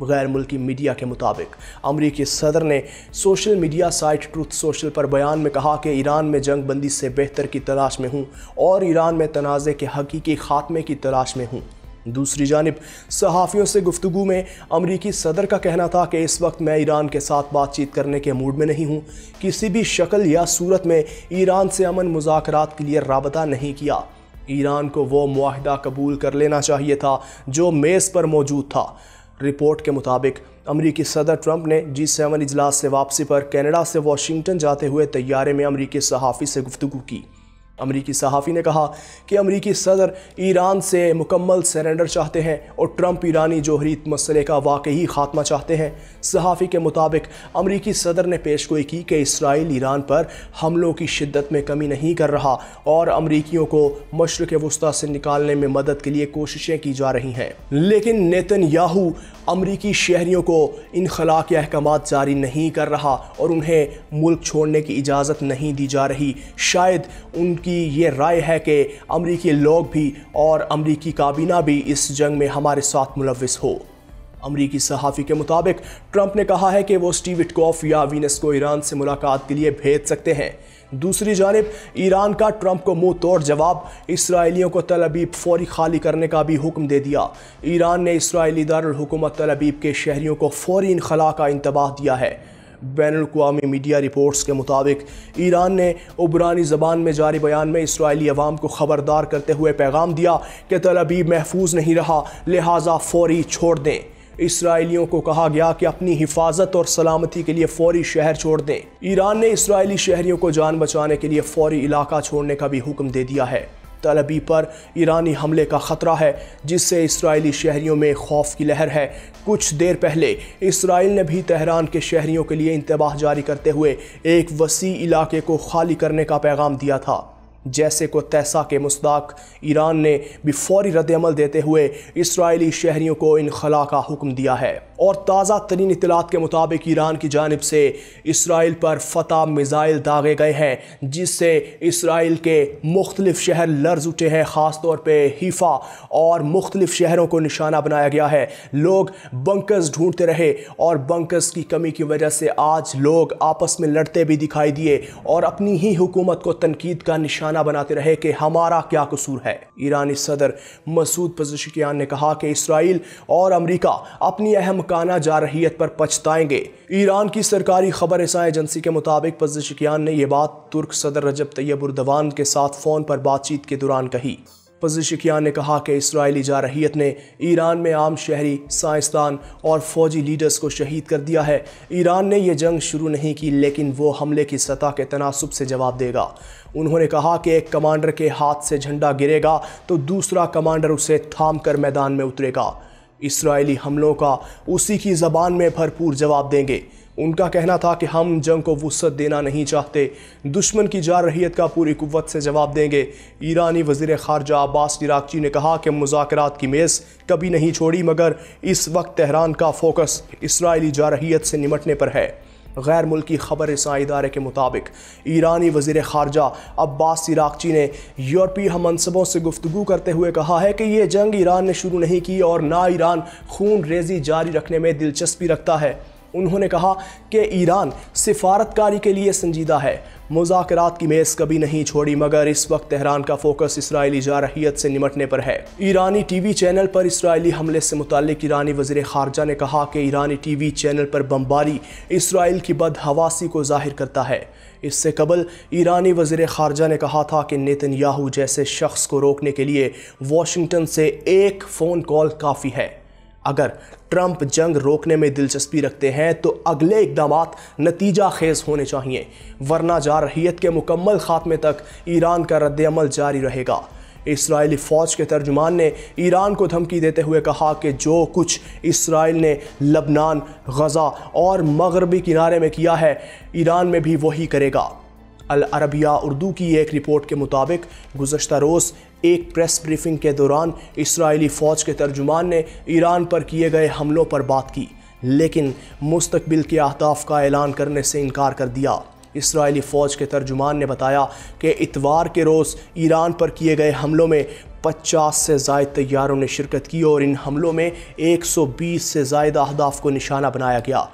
غیر ملکی میڈیا کے مطابق امریکی صدر نے social media site Truth Social پر بیان میں کہا کہ ایران میں جنگ بندی سے بہتر کی تلاش میں ہوں اور ایران میں تنازع کے حقیقی خاتمے کی تلاش میں ہوں۔ دوسری جانب صحافیوں سے گفتگو میں امریکی صدر کا کہنا تھا کہ اس وقت میں ایران کے ساتھ بات چیت کرنے کے موڈ میں نہیں ہوں، کسی بھی شکل یا صورت میں ایران سے امن مذاکرات کے لیے رابطہ نہیں کیا۔ ایران کو وہ معاہدہ قبول کر لینا چاہیے تھا جو میز پر موجود تھا۔ رپورٹ کے مطابق امریکی صدر ٹرمپ نے G7 اجلاس سے واپسی پر کینیڈا سے واشنگٹن جاتے ہوئے طیارے میں امریکی صحافی سے گفتگو کی۔ امریکی صحافی نے کہا کہ امریکی صدر ایران سے مکمل سرنڈر چاہتے ہیں اور ٹرمپ ایرانی جوہری مسئلے کا واقعی خاتمہ چاہتے ہیں۔ صحافی کے مطابق امریکی صدر نے پیشگوئی کی کہ اسرائیل ایران پر حملوں کی شدت میں کمی نہیں کر رہا اور امریکیوں کو مشرق وسطیٰ سے نکالنے میں مدد کے لیے کوششیں کی جا رہی ہیں، لیکن نیتن یاہو امریکی شہریوں کو انخلاء کے احکامات جاری نہیں کر رہا اور انہیں ملک چھوڑنے کی اجازت نہیں دی جا رہی۔ شاید ان کی یہ رائے ہے کہ امریکی لوگ بھی اور امریکی کابینہ بھی اس جنگ میں ہمارے ساتھ ملوث ہو۔ امریکی صحافی کے مطابق ٹرمپ نے کہا ہے کہ وہ اسٹیو وٹکوف یا وینس کو ایران سے ملاقات کے لیے بھیج سکتے ہیں۔ دوسری جانب ایران کا ٹرمپ کو منہ توڑ جواب، اسرائیلیوں کو تل ابیب فوری خالی کرنے کا بھی حکم دے دیا۔ ایران نے اسرائیلی دارالحکومت تل ابیب کے شہریوں کو فوری انخلاء کا انتباہ دیا ہے۔ بین الاقوامی میڈیا رپورٹس کے مطابق ایران نے عبرانی زبان میں جاری بیان میں اسرائیلی عوام کو خبردار کرتے ہوئے پیغام دیا کہ تل ابیب محفوظ نہیں رہا، لہٰذا فوری چھوڑ دیں۔ اسرائیلیوں کو کہا گیا کہ اپنی حفاظت اور سلامتی کے لیے فوری شہر چھوڑ دیں۔ ایران نے اسرائیلی شہریوں کو جان بچانے کے لیے فوری علاقہ چھوڑنے کا بھی حکم دے دیا ہے۔ تل ابیب پر ایرانی حملے کا خطرہ ہے جس سے اسرائیلی شہریوں میں خوف کی لہر ہے۔ کچھ دیر پہلے اسرائیل نے بھی تہران کے شہریوں کے لیے انتباہ جاری کرتے ہوئے ایک وسیع علاقے کو خالی کرنے کا پیغام دیا تھا، جیسے کو تیسا کے مصداق ایران نے بھی فوری رد عمل دیتے ہوئے اسرائیلی شہریوں کو انخلاء کا حکم دیا ہے۔ اور تازہ ترین اطلاعات کے مطابق ایران کی جانب سے اسرائیل پر فتح میزائل داغے گئے ہیں جس سے اسرائیل کے مختلف شہر لرز اٹھے ہیں، خاص طور پہ حیفا اور مختلف شہروں کو نشانہ بنایا گیا ہے۔ لوگ بنکرز ڈھونڈتے رہے اور بنکرز کی کمی کی وجہ سے آج لوگ آپس میں لڑتے بھی دکھائی دیے اور اپنی ہی حکومت کو تنقید کا نشانہ بناتے رہے کہ ہمارا کیا قصور ہے۔ ایرانی صدر مسعود پزشکیان نے کہا کہ اسرائیل اور امریکہ اپنی اہم کانہ جارحیت پر پچھتائیں گے۔ ایران کی سرکاری خبر رساں ایجنسی کے مطابق پزشکیان نے یہ بات ترک صدر رجب طیب اردوان کے ساتھ فون پر بات چیت کے دوران کہی۔ پزشکیان نے کہا کہ اسرائیلی جارحیت نے ایران میں عام شہری، سائنسدان اور فوجی لیڈرز کو شہید کر دیا ہے۔ ایران نے یہ جنگ شروع نہیں کی لیکن وہ حملے کی سطح کے تناسب سے جواب دے گا۔ انہوں نے کہا کہ ایک کمانڈر کے ہاتھ سے جھنڈا گرے گا تو دوسرا کمانڈر اسے تھام کر میدان میں اترے گا۔ اسرائیلی حملوں کا اسی کی زبان میں بھرپور جواب دیں گے۔ ان کا کہنا تھا کہ ہم جنگ کو وسعت دینا نہیں چاہتے، دشمن کی جارحیت کا پوری قوت سے جواب دیں گے۔ ایرانی وزیر خارجہ عباس عراقچی نے کہا کہ مذاکرات کی میز کبھی نہیں چھوڑی مگر اس وقت تہران کا فوکس اسرائیلی جارحیت سے نمٹنے پر ہے۔ غیر ملکی خبر رساں ادارے کے مطابق ایرانی وزیر خارجہ عباس عراقچی نے یورپی ہم منصبوں سے گفتگو کرتے ہوئے کہا ہے کہ یہ جنگ ایران نے شروع نہیں کی اور نہ ایران خون ریزی جاری رکھنے میں دلچسپی رکھتا ہے۔ انہوں نے کہا کہ ایران سفارتکاری کے لیے سنجیدہ ہے، مذاکرات کی میز کبھی نہیں چھوڑی مگر اس وقت تہران کا فوکس اسرائیلی جارحیت سے نمٹنے پر ہے۔ ایرانی ٹی وی چینل پر اسرائیلی حملے سے متعلق ایرانی وزیر خارجہ نے کہا کہ ایرانی ٹی وی چینل پر بمباری اسرائیل کی بدحواسی کو ظاہر کرتا ہے۔ اس سے قبل ایرانی وزیر خارجہ نے کہا تھا کہ نیتن یاہو جیسے شخص کو روکنے کے لیے واشنگٹن سے ایک فون کال کافی ہے۔ اگر ٹرمپ جنگ روکنے میں دلچسپی رکھتے ہیں تو اگلے اقدامات نتیجہ خیز ہونے چاہیے، ورنہ جارحیت کے مکمل خاتمے تک ایران کا رد عمل جاری رہے گا۔ اسرائیلی فوج کے ترجمان نے ایران کو دھمکی دیتے ہوئے کہا کہ جو کچھ اسرائیل نے لبنان، غزہ اور مغربی کنارے میں کیا ہے، ایران میں بھی وہی کرے گا۔ العربیہ اردو کی ایک رپورٹ کے مطابق گزشتہ روز ایک پریس بریفنگ کے دوران اسرائیلی فوج کے ترجمان نے ایران پر کیے گئے حملوں پر بات کی لیکن مستقبل کے اہداف کا اعلان کرنے سے انکار کر دیا۔ اسرائیلی فوج کے ترجمان نے بتایا کہ اتوار کے روز ایران پر کیے گئے حملوں میں 50 سے زائد طیاروں نے شرکت کی اور ان حملوں میں 120 سے زائد اہداف کو نشانہ بنایا گیا۔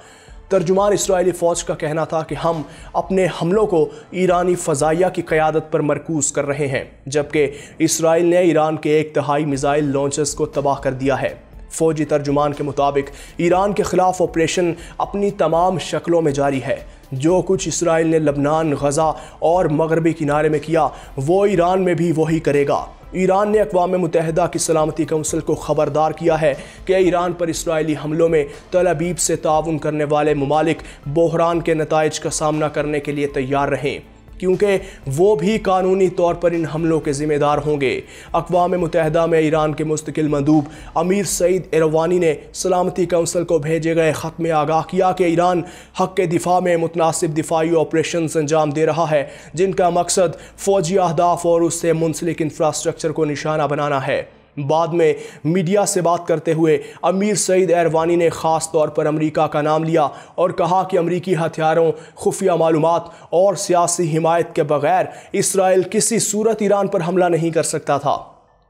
ترجمان اسرائیلی فوج کا کہنا تھا کہ ہم اپنے حملوں کو ایرانی فضائیہ کی قیادت پر مرکوز کر رہے ہیں، جبکہ اسرائیل نے ایران کے 1/3 میزائل لانچرز کو تباہ کر دیا ہے۔ فوجی ترجمان کے مطابق ایران کے خلاف آپریشن اپنی تمام شکلوں میں جاری ہے۔ جو کچھ اسرائیل نے لبنان، غزہ اور مغربی کنارے میں کیا، وہ ایران میں بھی وہی کرے گا۔ ایران نے اقوام متحدہ کی سلامتی کونسل کو خبردار کیا ہے کہ ایران پر اسرائیلی حملوں میں تل ابیب سے تعاون کرنے والے ممالک بحران کے نتائج کا سامنا کرنے کے لیے تیار رہیں، کیونکہ وہ بھی قانونی طور پر ان حملوں کے ذمہ دار ہوں گے۔ اقوام متحدہ میں ایران کے مستقل مندوب امیر سعید ایروانی نے سلامتی کونسل کو بھیجے گئے خط میں آگاہ کیا کہ ایران حق کے دفاع میں متناسب دفاعی آپریشنز انجام دے رہا ہے، جن کا مقصد فوجی اہداف اور اس سے منسلک انفراسٹرکچر کو نشانہ بنانا ہے۔ بعد میں میڈیا سے بات کرتے ہوئے امیر سعید ایروانی نے خاص طور پر امریکہ کا نام لیا اور کہا کہ امریکی ہتھیاروں، خفیہ معلومات اور سیاسی حمایت کے بغیر اسرائیل کسی صورت ایران پر حملہ نہیں کر سکتا تھا۔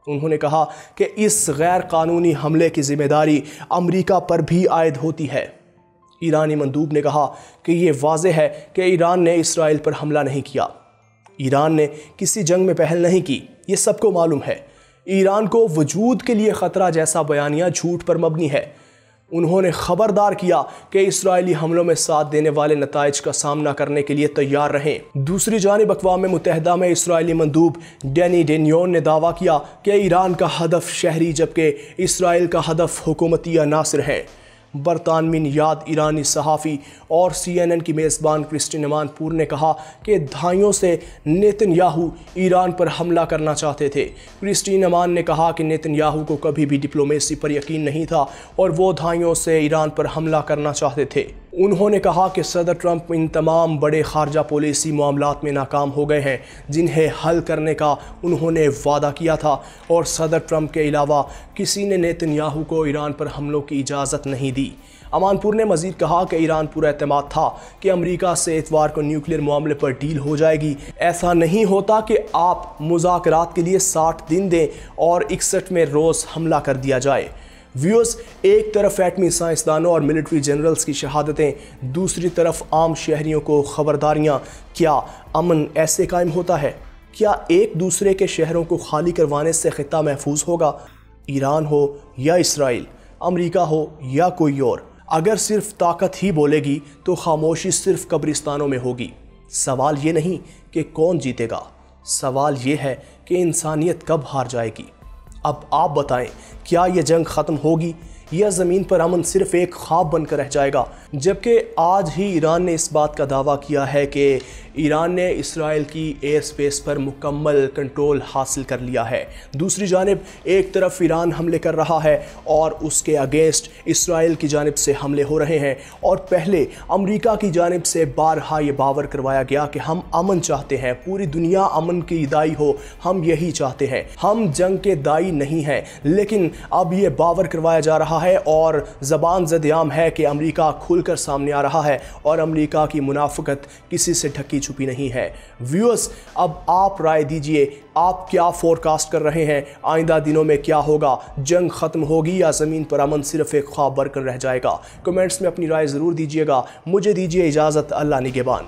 انہوں نے کہا کہ اس غیر قانونی حملے کی ذمہ داری امریکہ پر بھی عائد ہوتی ہے۔ ایرانی مندوب نے کہا کہ یہ واضح ہے کہ ایران نے اسرائیل پر حملہ نہیں کیا۔ ایران نے کسی جنگ میں پہل نہیں کی، یہ سب کو معلوم ہے۔ ایران کو وجود کے لیے خطرہ جیسا بیانیہ جھوٹ پر مبنی ہے۔ انہوں نے خبردار کیا کہ اسرائیلی حملوں میں ساتھ دینے والے نتائج کا سامنا کرنے کے لیے تیار رہیں۔ دوسری جانب اقوام متحدہ میں اسرائیلی مندوب ڈینی ڈینیون نے دعویٰ کیا کہ ایران کا ہدف شہری جبکہ اسرائیل کا ہدف حکومتی عناصر ہیں۔ برطانوی نژاد ایرانی صحافی اور CNN کی میزبان کرسٹین امان پور نے کہا کہ دہائیوں سے نیتن یاہو ایران پر حملہ کرنا چاہتے تھے۔ کرسٹین امان نے کہا کہ نیتن یاہو کو کبھی بھی ڈپلومیسی پر یقین نہیں تھا اور وہ دہائیوں سے ایران پر حملہ کرنا چاہتے تھے۔ انہوں نے کہا کہ صدر ٹرمپ ان تمام بڑے خارجہ پالیسی معاملات میں ناکام ہو گئے ہیں جنہیں حل کرنے کا انہوں نے وعدہ کیا تھا، اور صدر ٹرمپ کے علاوہ کسی نے نیتن یاہو کو ایران پر حملوں کی اجازت نہیں دی۔ امان پور نے مزید کہا کہ ایران پورا اعتماد تھا کہ امریکہ سے اتوار کو نیوکلیر معاملے پر ڈیل ہو جائے گی۔ ایسا نہیں ہوتا کہ آپ مذاکرات کے لیے 60 دن دیں اور 61ویں روز حملہ کر دیا جائے۔ ویوز، ایک طرف ایٹمی سائنسدانوں اور ملٹری جنرلز کی شہادتیں، دوسری طرف عام شہریوں کو خبرداریاں۔ کیا امن ایسے قائم ہوتا ہے؟ کیا ایک دوسرے کے شہروں کو خالی کروانے سے خطہ محفوظ ہوگا؟ ایران ہو یا اسرائیل، امریکہ ہو یا کوئی اور، اگر صرف طاقت ہی بولے گی تو خاموشی صرف قبرستانوں میں ہوگی۔ سوال یہ نہیں کہ کون جیتے گا، سوال یہ ہے کہ انسانیت کب ہار جائے گی۔ اب آپ بتائیں، کیا یہ جنگ ختم ہوگی یا زمین پر امن صرف ایک خواب بن کر رہ جائے گا؟ جبکہ آج ہی ایران نے اس بات کا دعویٰ کیا ہے کہ ایران نے اسرائیل کی ایئر سپیس پر مکمل کنٹرول حاصل کر لیا ہے۔ دوسری جانب ایک طرف ایران حملے کر رہا ہے اور اس کے اگینسٹ اسرائیل کی جانب سے حملے ہو رہے ہیں، اور پہلے امریکہ کی جانب سے بارہا یہ باور کروایا گیا کہ ہم امن چاہتے ہیں، پوری دنیا امن کی دائی ہو، ہم یہی چاہتے ہیں، ہم جنگ کے دائی نہیں ہیں۔ لیکن اب یہ باور کروایا جا رہا ہے اور زبان زد عام ہے کہ امریکہ کھل کر سامنے آ رہا ہے اور امریکہ کی منافقت کسی سے ڈھکی چھپی نہیں ہے۔ ویورز، اب آپ رائے دیجئے، آپ کیا فورکاسٹ کر رہے ہیں؟ آئندہ دنوں میں کیا ہوگا؟ جنگ ختم ہوگی یا زمین پر امن صرف ایک خواب بن کر رہ جائے گا؟ کمنٹس میں اپنی رائے ضرور دیجئے گا۔ مجھے دیجئے اجازت، اللہ نگہبان۔